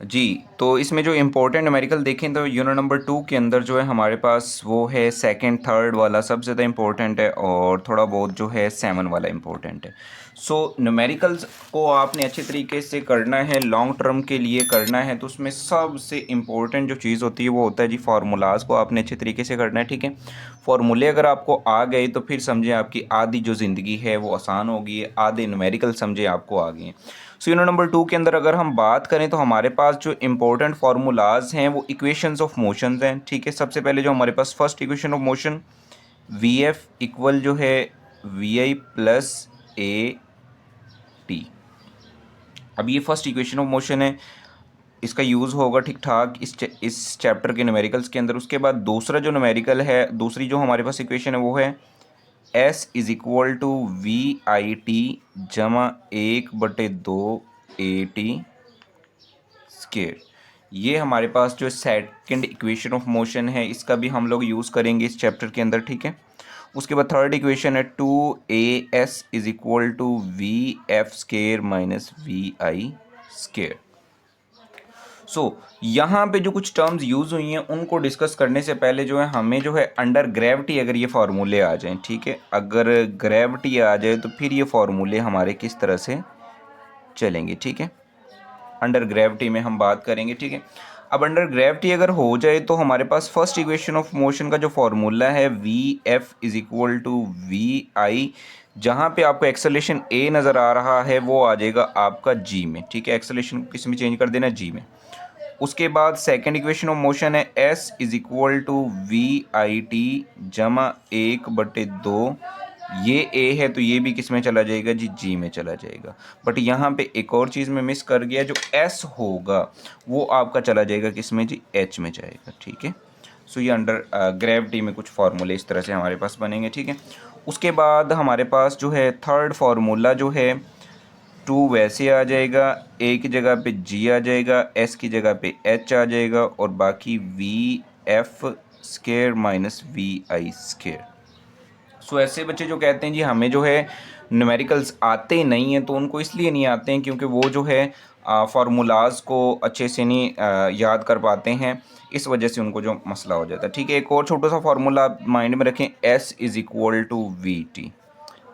जी, तो इसमें जो इम्पोर्टेंट न्यूमेरिकल देखें तो यूनिट नंबर 2 के अंदर जो है हमारे पास वो है सेकंड, थर्ड वाला सबसे ज़्यादा इम्पोर्टेंट है और थोड़ा बहुत जो है 7 वाला इम्पोर्टेंट है। सो न्यूमेरिकल्स को आपने अच्छे तरीके से करना है, लॉन्ग टर्म के लिए करना है, तो उसमें सबसे इम्पोर्टेंट जो चीज़ होती है वो होता है जी फार्मूलाज़ को आपने अच्छे तरीके से करना है, ठीक है। फार्मूले अगर आपको आ गए तो फिर समझें आपकी आधी जो ज़िंदगी है वो आसान होगी, आधे न्यूमेरिकल समझें आपको आ गए हैं। सो यूनिट नंबर 2 के अंदर अगर हम बात करें तो हमारे पास जो इंपॉर्टेंट फार्मूलाज हैं वो इक्वेशंस ऑफ मोशंस हैं, ठीक है। सबसे पहले जो हमारे पास first equation of motion v F equal जो है वी आई प्लस ए टी। अब ये फर्स्ट इक्वेशन ऑफ मोशन है, इसका यूज़ होगा ठीक ठाक इस चैप्टर के न्यूमेरिकल्स के अंदर। उसके बाद दूसरा जो न्यूमेरिकल है, दूसरी जो हमारे पास इक्वेशन है वो है S is equal to we I T जमा 1/2 ए टी स्केयर। ये हमारे पास जो सेकंड इक्वेशन ऑफ मोशन है इसका भी हम लोग यूज़ करेंगे इस चैप्टर के अंदर, ठीक है। उसके बाद थर्ड इक्वेशन है 2as is equal to V F square minus we I square. So यहाँ पे जो कुछ टर्म्स यूज़ हुई हैं उनको डिस्कस करने से पहले जो है हमें जो है अंडर ग्रेविटी अगर ये फार्मूले आ जाएं, ठीक है, अगर ग्रेविटी आ जाए तो फिर ये फार्मूले हमारे किस तरह से चलेंगे, ठीक है। अंडर ग्रेविटी में हम बात करेंगे, ठीक है। अब अंडर ग्रेविटी अगर हो जाए तो हमारे पास फर्स्ट इक्वेशन ऑफ मोशन का जो फॉर्मूला है we f is equal to we i, जहाँ पे आपको एक्सेलेरेशन ए नज़र आ रहा है वो आ जाएगा आपका जी में, ठीक है। एक्सेलेरेशन किस में चेंज कर देना, जी में। उसके बाद सेकेंड इक्वेशन ऑफ मोशन है S is equal to we I T जमा 1/2, ये ए है तो ये भी किस में चला जाएगा जी, जी में चला जाएगा। बट यहाँ पे एक और चीज़ में मिस कर गया, जो एस होगा वो आपका चला जाएगा किस में जी, एच में जाएगा, ठीक है। सो ये अंडर ग्रेविटी में कुछ फार्मूले इस तरह से हमारे पास बनेंगे, ठीक है। उसके बाद हमारे पास जो है थर्ड फार्मूला जो है 2 वैसे आ जाएगा, ए की जगह पे जी आ जाएगा, एस की जगह पे एच आ जाएगा और बाकी v F square minus we I square. So ऐसे बच्चे जो कहते हैं जी हमें जो है न्यूमेरिकल्स आते नहीं हैं, तो उनको इसलिए नहीं आते हैं क्योंकि वो जो है फार्मूलाज को अच्छे से नहीं याद कर पाते हैं, इस वजह से उनको जो मसला हो जाता है, ठीक है। एक और छोटा सा फार्मूला आप माइंड में रखें, S is equal to V T,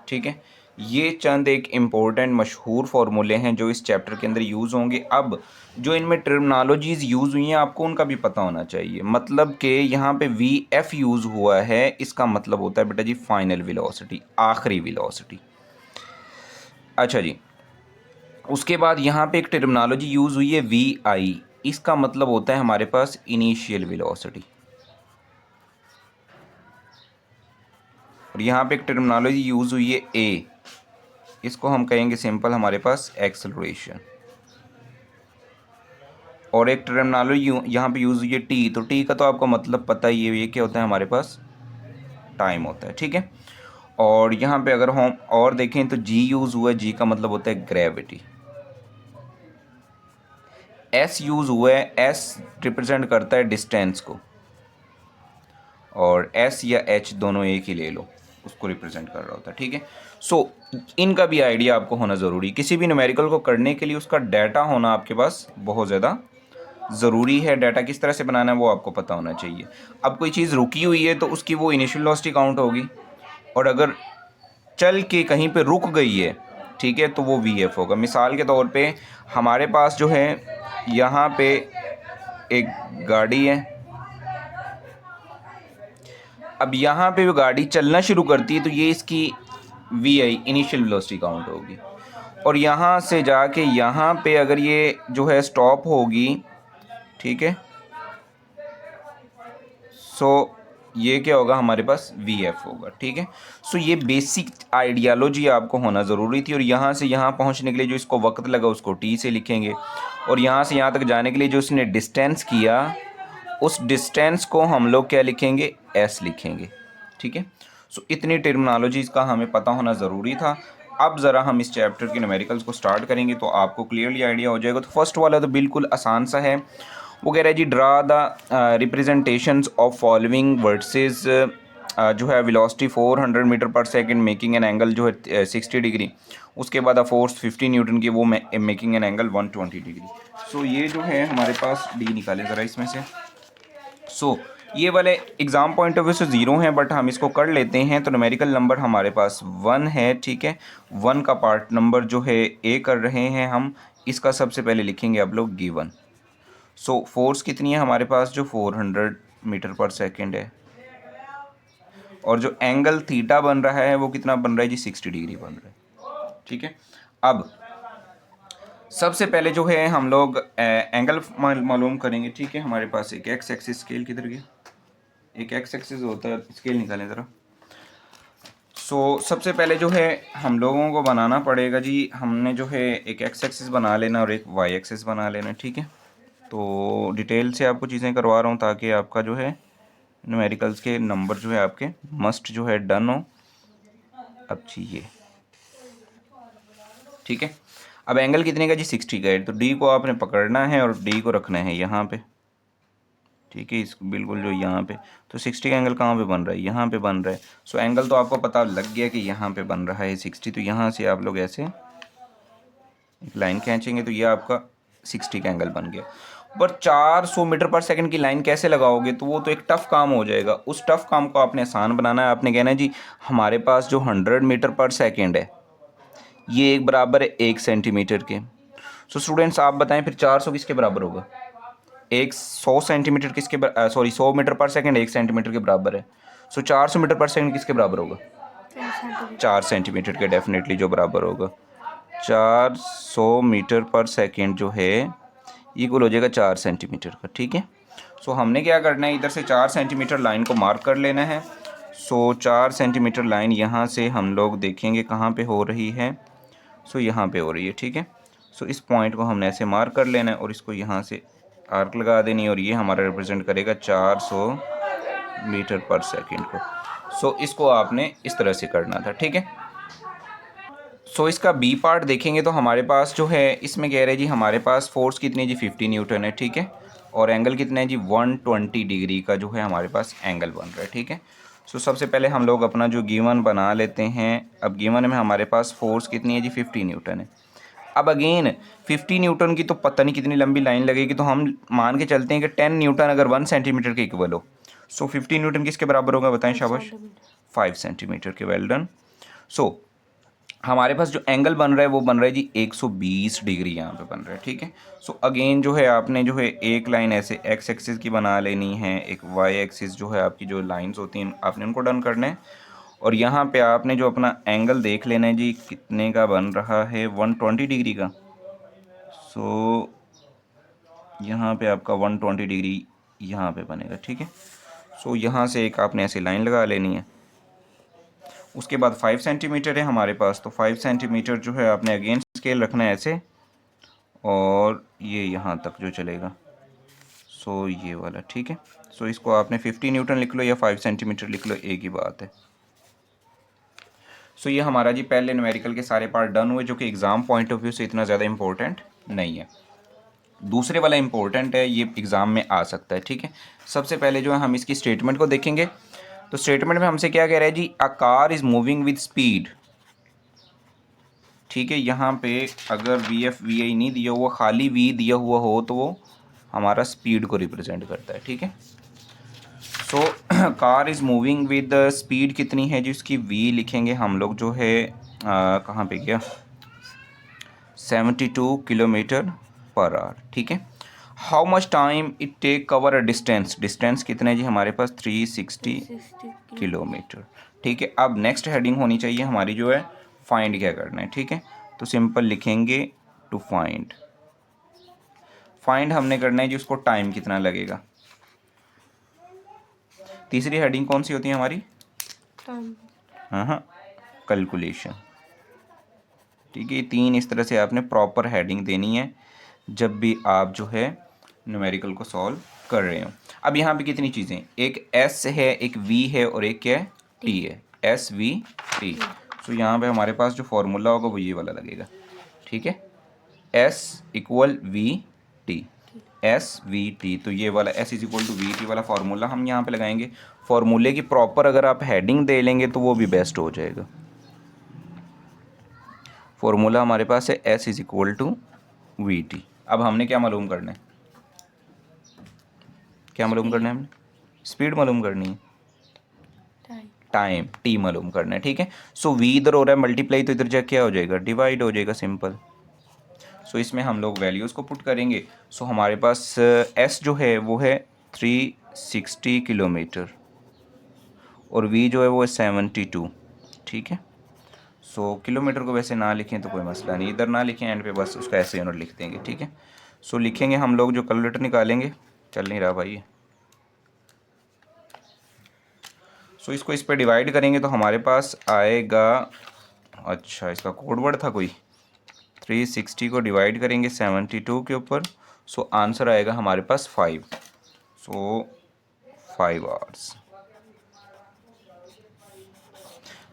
ठीक है। ये चंद एक इम्पोर्टेंट मशहूर फार्मूले हैं जो इस चैप्टर के अंदर यूज़ होंगे। अब जो इनमें टर्मिनोलॉजीज़ यूज़ हुई हैं आपको उनका भी पता होना चाहिए। मतलब कि यहाँ पे वी एफ यूज़ हुआ है, इसका मतलब होता है बेटा जी फाइनल वेलोसिटी, आखिरी वेलोसिटी। अच्छा जी, उसके बाद यहाँ पे एक टर्मिनोलॉजी यूज़ हुई है वी आई, इसका मतलब होता है हमारे पास इनिशियल वेलोसिटी। और यहाँ पे एक टर्मिनोलॉजी यूज़ हुई है ए, इसको हम कहेंगे सिंपल हमारे पास एक्सेलरेशन। और एक टर्मिनोलॉजी यहाँ पे यूज़ हुई है टी, तो टी का तो आपको मतलब पता ही है, ये क्या होता है हमारे पास, टाइम होता है, ठीक है। और यहाँ पे अगर हम और देखें तो जी यूज़ हुआ है, जी का मतलब होता है ग्रेविटी। एस यूज़ हुआ है, एस रिप्रेजेंट करता है डिस्टेंस को, और एस या एच दोनों एक ही ले लो, उसको रिप्रेजेंट कर रहा होता है, ठीक है। सो इनका भी आइडिया आपको होना ज़रूरी, किसी भी न्यूमेरिकल को करने के लिए उसका डाटा होना आपके पास बहुत ज़्यादा ज़रूरी है। डाटा किस तरह से बनाना है वो आपको पता होना चाहिए। अब कोई चीज़ रुकी हुई है तो उसकी वो इनिशियल वेलोसिटी काउंट होगी, और अगर चल के कहीं पे रुक गई है, ठीक है, तो वो वी एफ होगा। मिसाल के तौर पे हमारे पास जो है यहाँ पे एक गाड़ी है, अब यहाँ पे वो गाड़ी चलना शुरू करती है तो ये इसकी V I initial velocity count होगी। और यहाँ से जाके यहाँ पे अगर ये जो है स्टॉप होगी, ठीक है, सो ये क्या होगा हमारे पास, वी एफ होगा, ठीक है। सो ये बेसिक आइडियालॉजी आपको होना ज़रूरी थी। और यहाँ से यहाँ पहुँचने के लिए जो इसको वक्त लगा उसको टी से लिखेंगे, और यहाँ से यहाँ तक जाने के लिए जो इसने डिस्टेंस किया उस डिस्टेंस को हम लोग क्या लिखेंगे, एस लिखेंगे, ठीक है। सो इतनी टर्मिनोलॉजीज़ का हमें पता होना ज़रूरी था। अब ज़रा हम इस चैप्टर के न्यूमेरिकल्स को स्टार्ट करेंगे तो आपको क्लियरली आइडिया हो जाएगा। तो फर्स्ट वाला तो बिल्कुल आसान सा है, वो कह रहा है जी draw the representations of following vectors जो है velocity 400 metre per second making an angle जो है 60 डिग्री, उसके बाद फोर्स 50 न्यूटन की वो मेकिंग एन एंगल 120 डिग्री। सो ये जो है हमारे पास डी निकाले ज़रा इसमें से। सो ये वाले एग्ज़ाम पॉइंट ऑफ व्यू से ज़ीरो हैं, बट हम इसको कर लेते हैं। तो न्यूमेरिकल नंबर हमारे पास 1 है, ठीक है। 1 का पार्ट नंबर जो है ए कर रहे हैं हम, इसका सबसे पहले लिखेंगे आप लोग गिवन। सो फोर्स कितनी है हमारे पास, जो 400 मीटर पर सेकेंड है, और जो एंगल थीटा बन रहा है वो कितना बन रहा है जी, 60 डिग्री बन रहा है, ठीक है। अब सबसे पहले जो है हम लोग एंगल मालूम करेंगे, ठीक है। हमारे पास एक एक्स एक्सिस, स्केल किधर गया, एक एक्स एक्सिस होता है, स्केल निकालें ज़रा। सबसे पहले जो है हम लोगों को बनाना पड़ेगा जी, हमने जो है एक एक्स एक्सिस बना लेना और एक वाई एक्सिस बना लेना, ठीक है। तो डिटेल से आपको चीज़ें करवा रहा हूँ ताकि आपका जो है न्यूमेरिकल्स के नंबर जो है आपके मस्ट जो है डन हो। अब चाहिए, ठीक है। अब एंगल कितने का जी, 60 का है। तो डी को आपने पकड़ना है और डी को रखना है यहाँ पे, ठीक है। इस बिल्कुल जो यहाँ पे, तो 60 का एंगल कहाँ पे बन रहा है, यहाँ पे बन रहा है। सो एंगल तो आपको पता लग गया कि यहाँ पे बन रहा है 60। तो यहाँ से आप लोग ऐसे एक लाइन खींचेंगे तो ये आपका 60 का एंगल बन गया। पर 400 मीटर पर सेकंड की लाइन कैसे लगाओगे, तो वो तो एक टफ़ काम हो जाएगा। उस टफ़ काम को आपने आसान बनाना है। आपने कहना है जी हमारे पास जो 100 मीटर पर सेकेंड है ये एक बराबर है 1 सेंटीमीटर के। सो स्टूडेंट्स आप बताएं फिर 400 किसके बराबर होगा, एक 100 सेंटीमीटर किसके 100 मीटर पर सेकंड 1 सेंटीमीटर के बराबर है। सो 400 मीटर पर सेकंड किसके बराबर होगा, 4 सेंटीमीटर के डेफिनेटली जो बराबर होगा। 400 मीटर पर सेकंड जो है इक्वल हो जाएगा 4 सेंटीमीटर का, ठीक है। सो हमने क्या करना है, इधर से 4 सेंटीमीटर लाइन को मार्क कर लेना है। 4 सेंटीमीटर लाइन यहाँ से हम लोग देखेंगे कहाँ पे हो रही है, यहाँ पे हो रही है, ठीक है। इस पॉइंट को हमने ऐसे मार्क कर लेना है और इसको यहाँ से आर्क लगा देनी है और ये हमारा रिप्रेजेंट करेगा 400 मीटर पर सेकंड को। इसको आपने इस तरह से करना था, ठीक है। इसका बी पार्ट देखेंगे तो हमारे पास जो है इसमें कह रहे हैं जी हमारे पास फोर्स कितनी है जी, 50 न्यूटन है, ठीक है। और एंगल कितना है जी, 120 डिग्री का जो है हमारे पास एंगल बन रहा है, ठीक है। सबसे पहले हम लोग अपना जो गिवन बना लेते हैं। अब गिवन में हमारे पास फोर्स कितनी है जी, 50 न्यूटन है। अब अगेन 50 न्यूटन की तो पता नहीं कितनी लंबी लाइन लगेगी, तो हम मान के चलते हैं कि 10 न्यूटन अगर 1 सेंटीमीटर के इक्वल हो, 50 न्यूटन किसके बराबर होगा बताएं, शाबाश, 5 सेंटीमीटर के। Well done. हमारे पास जो एंगल बन रहा है वो बन रहा है जी 120 डिग्री यहाँ पे बन रहा है, ठीक है। अगेन जो है आपने जो है एक लाइन ऐसे एक्स एक्सिस की बना लेनी है, एक वाई एक्सिस जो है आपकी जो लाइंस होती हैं आपने उनको डन करना है। और यहाँ पे आपने जो अपना एंगल देख लेना है जी कितने का बन रहा है, 120 डिग्री का। यहाँ पे आपका 120 डिग्री यहाँ पे बनेगा, ठीक है। यहाँ से एक आपने ऐसी लाइन लगा लेनी है। उसके बाद 5 सेंटीमीटर है हमारे पास, तो 5 सेंटीमीटर जो है आपने अगेन स्केल रखना है ऐसे, और ये यहाँ तक जो चलेगा, ये वाला, ठीक है। इसको आपने 50 न्यूटन लिख लो या 5 सेंटीमीटर लिख लो, एक ही बात है। ये हमारा जी पहले न्यूमेरिकल के सारे पार्ट डन हुए, जो कि एग्ज़ाम पॉइंट ऑफ व्यू से इतना ज़्यादा इंपॉर्टेंट नहीं है। दूसरे वाला इंपॉर्टेंट है, ये एग्ज़ाम में आ सकता है, ठीक है। सबसे पहले जो है हम इसकी स्टेटमेंट को देखेंगे। तो स्टेटमेंट में हमसे क्या कह रहा है जी, a car is moving with speed, ठीक है। यहाँ पे अगर वी एफ वी आई नहीं दिया हुआ, खाली वी दिया हुआ हो, तो वो हमारा स्पीड को रिप्रेजेंट करता है, ठीक है। Car is moving with speed कितनी है जी, उसकी वी लिखेंगे हम लोग जो है कहाँ पे गया, 72 किलोमीटर पर आवर, ठीक है। How much time it take cover a distance, distance कितना है जी हमारे पास, 360 किलोमीटर, ठीक है। अब नेक्स्ट हेडिंग होनी चाहिए हमारी जो है फाइंड क्या करना है, ठीक है। तो सिंपल लिखेंगे टू फाइंड, फाइंड हमने करना है जी उसको टाइम कितना लगेगा। तीसरी हेडिंग कौन सी होती है हमारी, हाँ, कैलकुलेशन, ठीक है। 3 इस तरह से आपने प्रॉपर हेडिंग देनी है जब भी आप जो है न्यूमेरिकल को सॉल्व कर रहे हो। अब यहाँ पे कितनी चीज़ें, एक एस है, एक वी है और एक क्या है, टी है, एस वी टी। यहाँ पे हमारे पास जो फॉर्मूला होगा वो ये वाला लगेगा, ठीक है, S equal V T. S V T. तो ये वाला S is equal to V T वाला फार्मूला हम यहाँ पे लगाएंगे। फार्मूले की प्रॉपर अगर आप हेडिंग दे लेंगे तो वो भी बेस्ट हो जाएगा। फार्मूला हमारे पास है S is equal to V T. अब हमने क्या मालूम करना है, क्या मालूम करना है हमने? स्पीड मालूम करनी है, टाइम टी मालूम करना है, ठीक है। सो वी इधर हो रहा है मल्टीप्लाई, तो इधर जा क्या हो जाएगा, डिवाइड हो जाएगा, सिंपल। सो इसमें हम लोग वैल्यूज़ को पुट करेंगे। सो हमारे पास एस जो है वो है 360 किलोमीटर और वी जो है वो है 72, ठीक है। सो किलोमीटर को वैसे ना लिखें तो कोई मसला नहीं, इधर ना लिखें एंड पे, बस उसका ऐसे यूनिट लिख देंगे, ठीक है। सो लिखेंगे हम लोग, जो कैलकुलेटर निकालेंगे, चल नहीं रहा भाई। सो इसको इस पर डिवाइड करेंगे तो हमारे पास आएगा, अच्छा इसका कोड वर्ड था कोई, 360 को डिवाइड करेंगे 72 के ऊपर। सो आंसर आएगा हमारे पास 5। सो 5 आवर्स।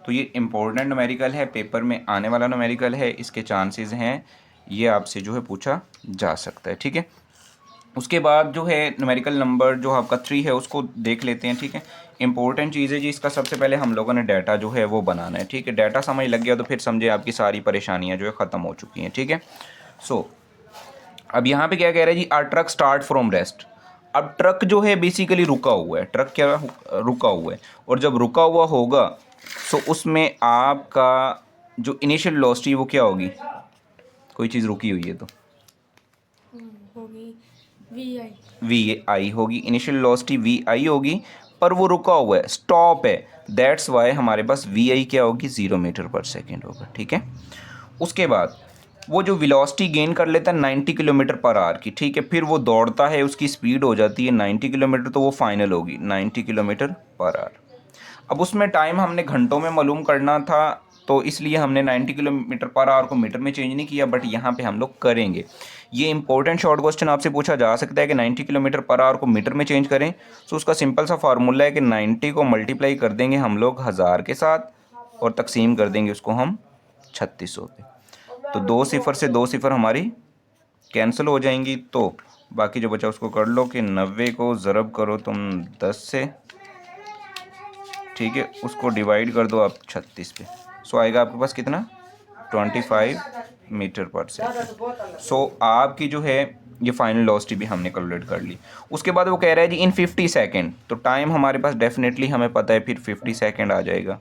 तो ये इम्पोर्टेंट न्यूमेरिकल है, पेपर में आने वाला न्यूमेरिकल है, इसके चांसेस हैं ये आपसे जो है पूछा जा सकता है, ठीक है। उसके बाद जो है न्यूमेरिकल नंबर जो आपका 3 है उसको देख लेते हैं, ठीक है। इंपॉर्टेंट चीज़ है जी, इसका सबसे पहले हम लोगों ने डाटा जो है वो बनाना है, ठीक है। डाटा समझ लग गया तो फिर समझे आपकी सारी परेशानियां जो है ख़त्म हो चुकी हैं, ठीक है। सो अब यहाँ पे क्या कह रहा है जी, a truck start from rest. अब ट्रक जो है बेसिकली रुका हुआ है, ट्रक क्या रुका हुआ है, और जब रुका हुआ होगा सो उसमें आपका जो इनिशियल वेलोसिटी वो क्या होगी, कोई चीज़ रुकी हुई है तो होगी वी आई होगी, इनिशियल वेलोसिटी वी आई होगी, पर वो रुका हुआ है, स्टॉप है, दैट्स वाई हमारे पास वी आई क्या होगी, 0 मीटर पर सेकेंड होगा, ठीक है। उसके बाद वो जो वेलोसिटी गेन कर लेता है 90 किलोमीटर पर आवर की, ठीक है, फिर वो दौड़ता है, उसकी स्पीड हो जाती है 90 किलोमीटर, तो वो फाइनल होगी 90 किलोमीटर पर आवर। अब उसमें टाइम हमने घंटों में मालूम करना था, तो इसलिए हमने 90 किलोमीटर पर आवर को मीटर में चेंज नहीं किया, बट यहाँ पे हम लोग करेंगे। ये इंपॉर्टेंट शॉर्ट क्वेश्चन आपसे पूछा जा सकता है कि 90 किलोमीटर पर आवर को मीटर में चेंज करें। तो उसका सिंपल सा फार्मूला है कि 90 को मल्टीप्लाई कर देंगे हम लोग 1000 के साथ और तकसीम कर देंगे उसको हम 3600 पे। तो 2 सिफर से 2 सिफर हमारी कैंसिल हो जाएंगी, तो बाकी जो बचा उसको कर लो कि 90 को ज़रब करो तुम 10 से, ठीक है, उसको डिवाइड कर दो आप 36 पे। सो आएगा आपके पास कितना, 25 मीटर पर सेकेंड। सो आपकी जो है ये फाइनल वेलोसिटी भी हमने कैलकुलेट कर ली। उसके बाद वो कह रहा है जी इन 50 सेकेंड, तो टाइम हमारे पास डेफिनेटली हमें पता है फिर 50 सेकेंड आ जाएगा।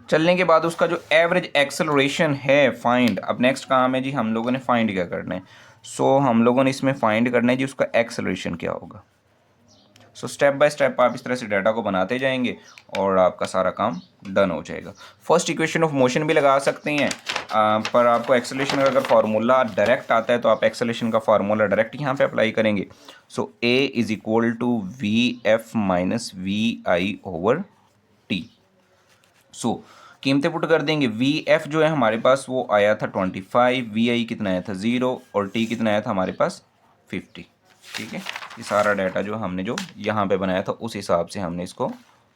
चलने के बाद उसका जो एवरेज एक्सेलरेशन है फाइंड। अब नेक्स्ट काम है जी हम लोगों ने फाइंड क्या करना है। सो हम लोगों ने इसमें फाइंड करना है जी उसका एक्सेलरेशन क्या होगा। सो स्टेप बाय स्टेप आप इस तरह से डाटा को बनाते जाएंगे और आपका सारा काम डन हो जाएगा। फर्स्ट इक्वेशन ऑफ मोशन भी लगा सकते हैं, पर आपको एक्सेलरेशन का अगर फार्मूला डायरेक्ट आता है तो आप एक्सेलरेशन का फार्मूला डायरेक्ट यहाँ पे अप्लाई करेंगे। So a is equal to we f minus we i over t. So कीमतें पुट कर देंगे। वी एफ जो है हमारे पास वो आया था 25, वी आई कितना आया था 0 और टी कितना आया था हमारे पास 50, ठीक है। ये सारा डाटा जो हमने जो यहाँ पे बनाया था उस हिसाब से हमने इसको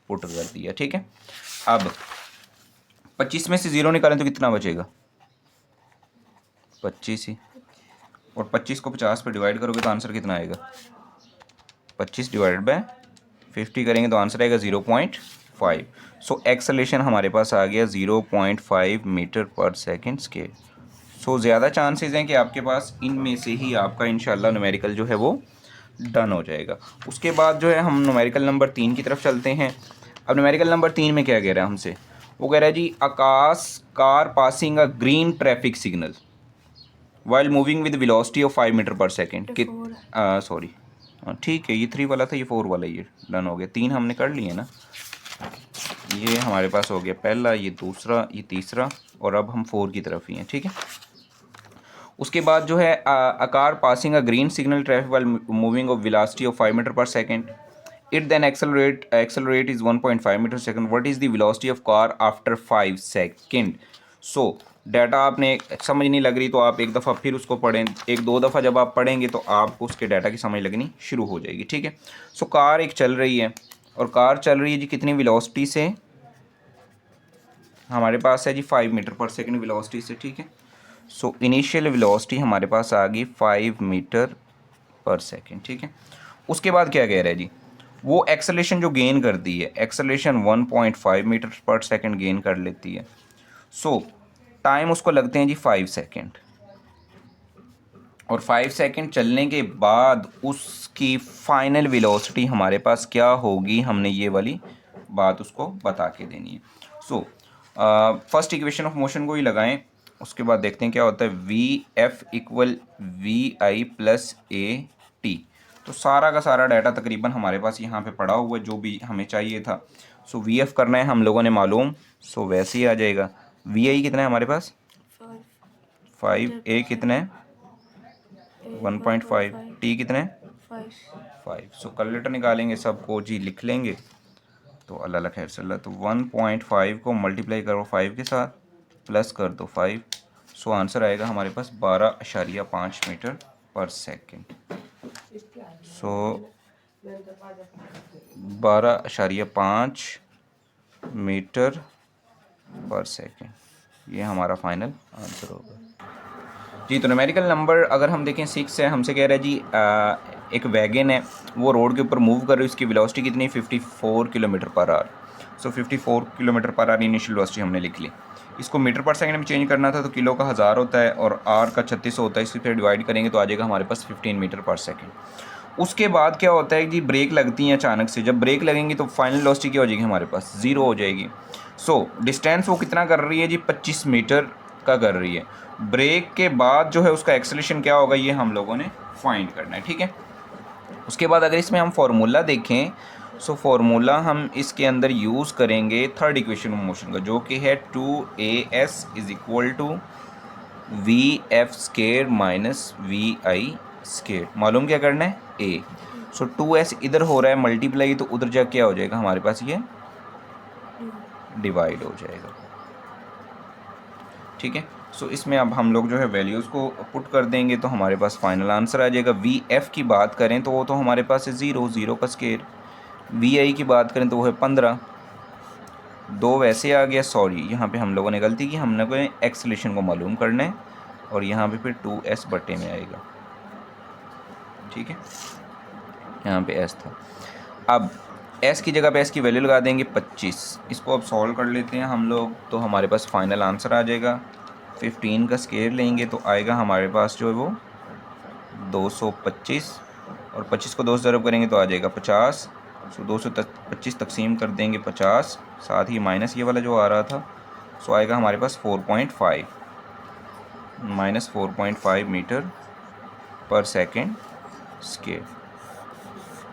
पुट कर दिया, ठीक है। अब 25 में से 0 निकालें तो कितना बचेगा, 25 ही, और 25 को 50 पे डिवाइड करोगे तो आंसर कितना आएगा, 25 डिवाइडेड बाय 50 करेंगे तो आंसर आएगा 0.5। सो एक्सेलरेशन हमारे पास आ गया 0.5 मीटर पर सेकेंड स्क्वायर। सो ज़्यादा चांसेस हैं कि आपके पास इनमें से ही आपका इंशाल्लाह न्यूमेरिकल जो है वो डन हो जाएगा। उसके बाद जो है हम न्यूमेरिकल नंबर 3 की तरफ चलते हैं। अब न्यूमेरिकल नंबर 3 में क्या कह रहा है हमसे, वो कह रहा है जी आकाश car passing a green traffic signal while moving with velocity of 5 metre per second. Sorry ठीक है, ये 3 वाला था, ये 4 वाला, ये डन हो गया। 3 हमने कर लिए ना, ये हमारे पास हो गया पहला, ये दूसरा, ये तीसरा, और अब हम 4 की तरफ ही हैं, ठीक है। उसके बाद जो है a car passing a green signal traffic while moving of velocity of 5 metre per second, it then accelerate is 1.5 metre second, what is the velocity of car after 5 second. So data आपने समझ नहीं लग रही तो आप एक दफ़ा फिर उसको पढ़ें, एक दो दफ़ा जब आप पढ़ेंगे तो आपको उसके डाटा की समझ लगनी शुरू हो जाएगी, ठीक है। सो कार एक चल रही है, और कार चल रही है जी कितनी वेलोसिटी से, हमारे पास है जी 5 मीटर पर सेकेंड वेलोसिटी से, ठीक है। सो इनिशियल वेलोसिटी हमारे पास आ गई 5 मीटर पर सेकेंड, ठीक है। उसके बाद क्या कह रहा है जी, वो एक्सेलरेशन जो गेन करती है, acceleration 1.5 metre per second gain कर लेती है। सो टाइम उसको लगते हैं जी 5 सेकेंड, और 5 सेकेंड चलने के बाद उसकी फाइनल वेलोसिटी हमारे पास क्या होगी, हमने ये वाली बात उसको बता के देनी है। So first equation of motion को ही लगाएं, उसके बाद देखते हैं क्या होता है। वी एफ इक्वल वी आई प्लस ए टी। तो सारा का सारा डाटा तकरीबन हमारे पास यहाँ पे पड़ा हुआ है, जो भी हमें चाहिए था। सो वी एफ करना है हम लोगों ने मालूम, सो वैसे ही आ जाएगा। वी आई कितना है हमारे पास 5, ए कितना है 1.5, टी कितना है 5। सो कैलकुलेटर निकालेंगे, सबको जी लिख लेंगे, तो अल्लाह ला खैर सल्ला। तो 1.5 को मल्टीप्लाई करो 5 के साथ, प्लस कर दो 5। सो आंसर आएगा हमारे पास 12.5 मीटर पर सेकेंड। सो 12.5 मीटर पर सेकेंड, ये हमारा फाइनल आंसर होगा जी। तो न्यूमेरिकल नंबर अगर हम देखें 6 है, हमसे कह रहा है जी एक वैगन है, वो रोड के ऊपर मूव कर रही है, उसकी वेलोसिटी कितनी 54 किलोमीटर पर आवर। सो 54 kilometre per hour initial velocity हमने लिख ली। इसको मीटर पर सेकंड में चेंज करना था, तो किलो का 1000 होता है और आर का 3600 होता है, इससे फिर डिवाइड करेंगे तो आ जाएगा हमारे पास 15 मीटर पर सेकेंड। उसके बाद क्या होता है जी, ब्रेक लगती हैं अचानक से, जब ब्रेक लगेंगी तो फाइनल वेलोसिटी क्या हो जाएगी हमारे पास 0 हो जाएगी। सो डिस्टेंस वो कितना कर रही है जी 25 मीटर का कर रही है। ब्रेक के बाद जो है उसका एक्सेलरेशन क्या होगा, ये हम लोगों ने फाइंड करना है, ठीक है। उसके बाद अगर इसमें हम फार्मूला देखें, सो फार्मूला हम इसके अंदर यूज़ करेंगे थर्ड इक्वेशन ऑफ मोशन का, जो कि है 2as is equal to V F square minus we I square. मालूम क्या करना है a। सो 2s इधर हो रहा है मल्टीप्लाई, तो उधर जा क्या हो जाएगा हमारे पास, ये डिवाइड हो जाएगा, ठीक है। सो इसमें अब हम लोग जो है वैल्यूज़ को पुट कर देंगे, तो हमारे पास फाइनल आंसर आ जाएगा। वी एफ की बात करें तो वो तो हमारे पास है 0 का स्केयर। वी आई की बात करें तो वो है 15, 2 वैसे आ गया, सॉरी यहाँ पे हम लोगों ने गलती की, हमने को एक्सेलरेशन को मालूम करना है, और यहाँ पे फिर 2s बटे में आएगा, ठीक है। यहाँ पे s था, अब s की जगह पे s की वैल्यू लगा देंगे 25। इसको अब सॉल्व कर लेते हैं हम लोग, तो हमारे पास फाइनल आंसर आ जाएगा। 15 का स्केयर लेंगे तो आएगा हमारे पास जो है वो 225, और 25 को 2 से ज़रब करेंगे तो आ जाएगा 50। सो 225 तकसीम कर देंगे 50, साथ ही माइनस ये वाला जो आ रहा था, सो आएगा हमारे पास 4.5 minus 4.5 metre per second square.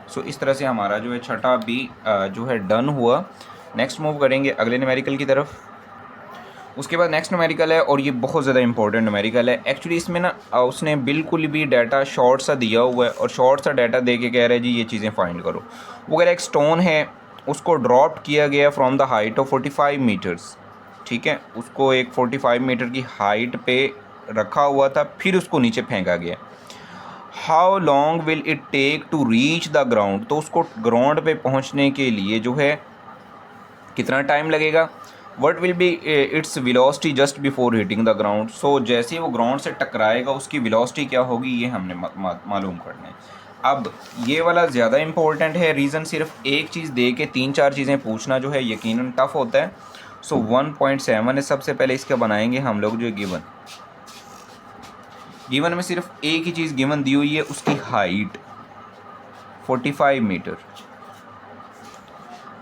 सो इस तरह से हमारा जो है छठा बी जो है डन हुआ। नेक्स्ट मूव करेंगे अगले न्यूमेरिकल की तरफ। उसके बाद नेक्स्ट न्यूमेरिकल है, और ये बहुत ज़्यादा इंपॉर्टेंट न्यूमेरिकल है। एक्चुअली इसमें ना उसने बिल्कुल भी डाटा शॉर्ट सा दिया हुआ है, और शॉर्ट सा डाटा दे के कह रहा है जी ये चीज़ें फाइंड करो। वो कह रहा है एक स्टोन है, उसको ड्रॉप किया गया from the height of 45 metres, ठीक है। उसको एक 45 मीटर की हाइट पे रखा हुआ था, फिर उसको नीचे फेंका गया। How long will it take to reach the ground. तो उसको ग्राउंड पे पहुंचने के लिए जो है कितना टाइम लगेगा। What will be its velocity just before hitting the ground. So जैसे ही वो ग्राउंड से टकराएगा उसकी वेलोसिटी क्या होगी, ये हमने मालूम करना है। अब ये वाला ज़्यादा इंपॉर्टेंट है, रीज़न सिर्फ एक चीज़ दे के 3-4 चीज़ें पूछना जो है यकीनन टफ होता है। सो 1.7 है, सबसे पहले इसका बनाएंगे हम लोग जो गिवन में सिर्फ एक ही चीज़ गिवन दी हुई है, उसकी हाइट 45 मीटर।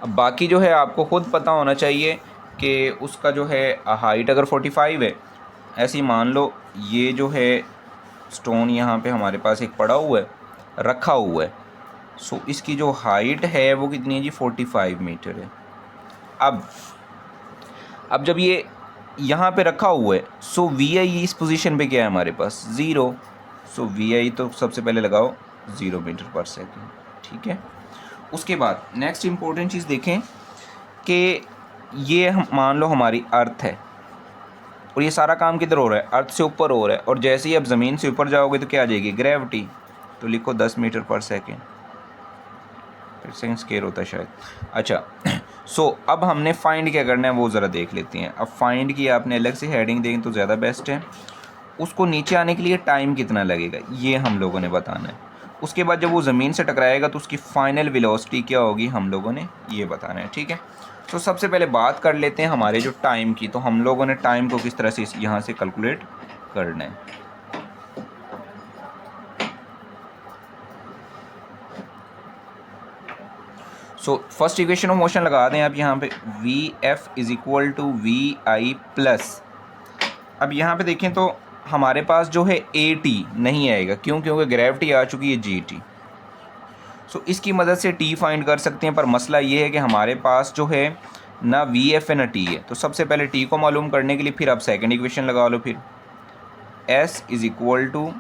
अब बाकी जो है आपको खुद पता होना चाहिए कि उसका जो है हाइट अगर 45 है, ऐसे ही मान लो ये जो है स्टोन यहाँ पे हमारे पास एक पड़ा हुआ है, रखा हुआ है। सो इसकी जो हाइट है वो कितनी है जी 45 मीटर है। अब जब ये यहाँ पे रखा हुआ है, सो वी आई इस पोजीशन पे क्या है हमारे पास 0। सो वी आई तो सबसे पहले लगाओ 0 मीटर पर सेकेंड, ठीक है। उसके बाद नेक्स्ट इम्पोर्टेंट चीज़ देखें कि ये हम मान लो हमारी अर्थ है, और ये सारा काम किधर हो रहा है, अर्थ से ऊपर हो रहा है, और जैसे ही अब ज़मीन से ऊपर जाओगे तो क्या आ जाएगी ग्रेविटी। तो लिखो 10 मीटर पर सेकेंड, फिर सेकेंड स्केयर होता है शायद। अच्छा सो अब हमने फाइंड क्या करना है वो ज़रा देख लेते हैं। अब फाइंड की आपने अलग से हेडिंग दें तो ज़्यादा बेस्ट है। उसको नीचे आने के लिए टाइम कितना लगेगा, ये हम लोगों ने बताना है। उसके बाद जब वो ज़मीन से टकराएगा तो उसकी फ़ाइनल वेलोसिटी क्या होगी, हम लोगों ने ये बताना है, ठीक है। तो सबसे पहले बात कर लेते हैं हमारे जो टाइम की। तो हम लोगों ने टाइम को किस तरह से यहाँ से कैलकुलेट करना है। So first equation of motion लगा दें आप यहाँ पे, V F is equal to we I plus, अब यहाँ पे देखें तो हमारे पास जो है ए टी नहीं आएगा, क्यों, क्योंकि ग्रेविटी आ चुकी है जी टी। सो इसकी मदद से टी फाइंड कर सकते हैं, पर मसला ये है कि हमारे पास जो है ना वी एफ है ना टी है। तो सबसे पहले टी को मालूम करने के लिए फिर आप सेकंड इक्वेशन लगा लो, फिर S is equal to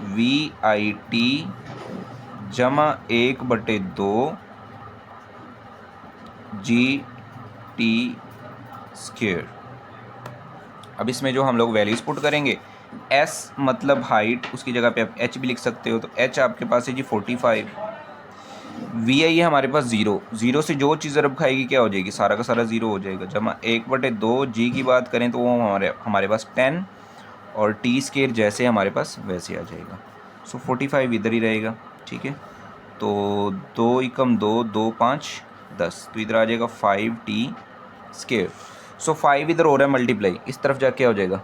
we I T जमा 1/2 जी टी स्क्वायर। अब इसमें जो हम लोग वैल्यूज़ पुट करेंगे, s मतलब हाइट, उसकी जगह पे आप h भी लिख सकते हो। तो h आपके पास है जी 45, वी आई है हमारे पास 0 से जो चीज़ ज़रब खाएगी क्या हो जाएगी, सारा का सारा 0 हो जाएगा, जमा 1/2 जी की बात करें तो वो हमारे पास 10 और टी स्केयर जैसे हमारे पास वैसे आ जाएगा। सो 45 इधर ही रहेगा, ठीक है। तो 2 एकम 2, 2 5 10, तो इधर आ जाएगा 5t स्केयर। सो 5 इधर हो रहा है मल्टीप्लाई, इस तरफ जाके क्या हो जाएगा,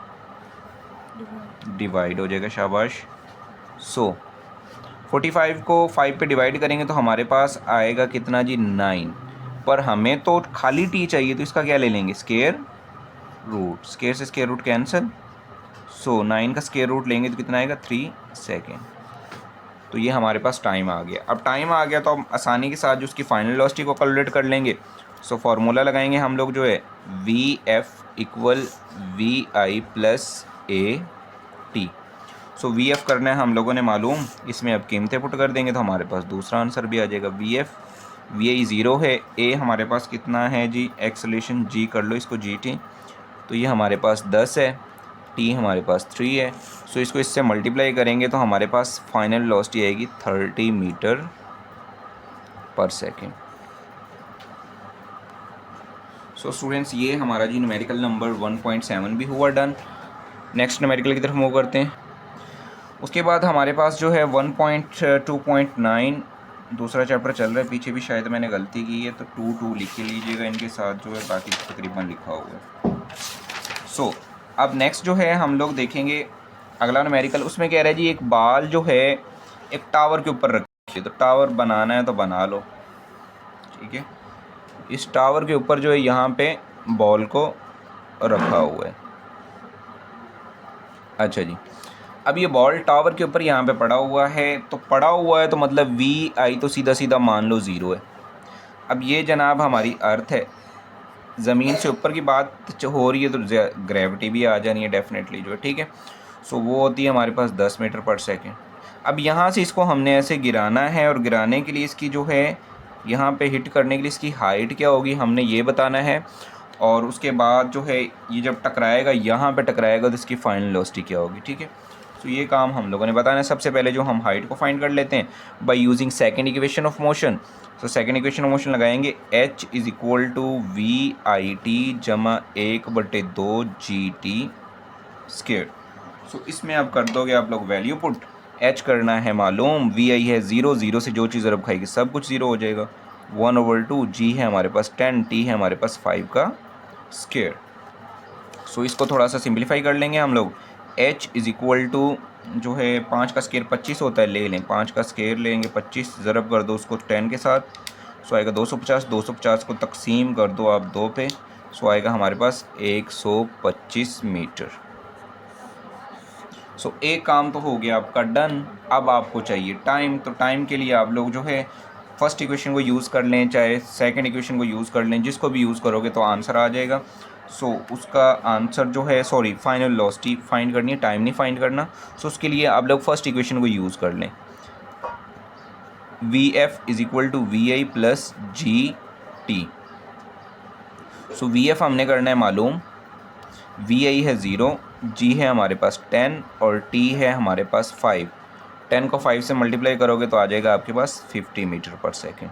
डिवाइड हो जाएगा, शाबाश। सो 45 को 5 पे डिवाइड करेंगे तो हमारे पास आएगा कितना जी 9, पर हमें तो खाली टी चाहिए, तो इसका क्या ले लेंगे, स्केयर रूट, स्केयर से स्केयर रूट कैंसिल। सो 9 का स्केयर रूट लेंगे तो कितना आएगा 3 सेकेंड। तो ये हमारे पास टाइम आ गया। अब टाइम आ गया तो हम आसानी के साथ जो उसकी फाइनल वेलोसिटी को कैलकुलेट कर लेंगे। सो फार्मूला लगाएंगे हम लोग जो है वी एफ इक्वल वी आई प्लस ए टी। सो वी एफ करना है हम लोगों ने मालूम, इसमें अब कीमतें पुट कर देंगे तो हमारे पास दूसरा आंसर भी आ जाएगा। वी आई 0 है, ए हमारे पास कितना है जी एक्सेलरेशन, जी कर लो इसको जी टी, तो ये हमारे पास 10 है, टी हमारे पास 3 है। सो इसको इससे मल्टीप्लाई करेंगे तो हमारे पास फाइनल वेलोसिटी आएगी 30 metre per second. So students ये हमारा जी न्यूमेरिकल नंबर 1.7 भी हुआ डन। नेक्स्ट न्यूमेरिकल की तरफ मूव करते हैं। उसके बाद हमारे पास जो है 1.2.9 दूसरा चैप्टर चल रहा है, पीछे भी शायद मैंने गलती की है, तो 2 लिख के लीजिएगा इनके साथ जो है, बाकी तकरीबन लिखा हुआ है। सो अब नेक्स्ट जो है हम लोग देखेंगे अगला न्यूमेरिकल, उसमें कह रहा है जी एक बाल जो है एक टावर के ऊपर रखिए, तो टावर बनाना है तो बना लो, ठीक है। इस टावर के ऊपर जो है यहाँ पे बॉल को रखा हुआ है, अच्छा जी। अब ये बॉल टावर के ऊपर यहाँ पे पड़ा हुआ है, तो पड़ा हुआ है तो मतलब वी आई तो सीधा सीधा मान लो 0 है। अब ये जनाब हमारी अर्थ है, ज़मीन से ऊपर की बात हो रही है तो ग्रेविटी भी आ जानी है डेफिनेटली जो है, ठीक है। सो वो होती है हमारे पास 10 मीटर पर सेकेंड। अब यहाँ से इसको हमने ऐसे गिराना है, और गिराने के लिए इसकी जो है यहाँ पे हिट करने के लिए इसकी हाइट क्या होगी हमने ये बताना है, और उसके बाद जो है ये जब टकराएगा यहाँ पे टकराएगा तो इसकी फाइनल वेलोसिटी क्या होगी, ठीक है। तो ये काम हम लोगों ने बताना है। सबसे पहले जो हम हाइट को फाइंड कर लेते हैं by using second equation of motion. तो सेकंड इक्वेशन ऑफ मोशन लगाएंगे, h is equal to we I T जमा 1/2 जी टी स्क्वायर। सो इसमें आप कर दोगे आप लोग वैल्यू पुट, h करना है मालूम, वी आई है 0 से जो चीज़ ज़रब खाएगी सब कुछ 0 हो जाएगा, 1/2 जी है हमारे पास 10, टी है हमारे पास 5 का स्क्वायर। सो इसको थोड़ा सा सिंप्लीफाई कर लेंगे हम लोग, h इज़ इक्वल टू जो है 5 का स्केयर 25 होता है, ले लें 5 का स्केयर लेंगे, 25 ज़रब कर दो उसको 10 के साथ, सो आएगा 250, 250 को तकसीम कर दो आप 2 पे, सो आएगा हमारे पास 125 मीटर। सो एक काम तो हो गया आपका डन। अब आपको चाहिए टाइम, तो टाइम के लिए आप लोग जो है फर्स्ट इक्वेशन को यूज़ कर लें चाहे सेकंड इक्वेशन को यूज़ कर लें, जिसको भी यूज़ करोगे तो आंसर आ जाएगा। सो उसका आंसर जो है फाइनल वेलोसिटी फाइंड करनी है, टाइम नहीं फाइंड करना। सो उसके लिए आप लोग फर्स्ट इक्वेशन को यूज़ कर लें, V F is equal to we I plus G T. So V F हमने करना है मालूम, वी आई है 0, जी है हमारे पास 10 और टी है हमारे पास 5। 10 को 5 से मल्टीप्लाई करोगे तो आ जाएगा आपके पास 50 मीटर पर सेकेंड।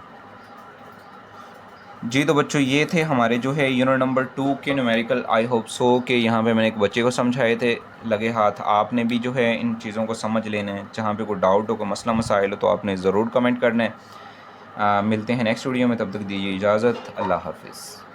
जी तो बच्चों ये थे हमारे जो है यूनिट नंबर 2 के न्यूमेरिकल। आई होप सो कि यहाँ पे मैंने एक बच्चे को समझाए थे लगे हाथ। आपने भी जो है इन चीज़ों को समझ लेना है। जहाँ पे कोई डाउट हो, कोई मसला मसाइल हो तो आपने ज़रूर कमेंट करना है। मिलते हैं नेक्स्ट वीडियो में, तब तक दीजिए इजाज़त। अल्लाह हाफिज़।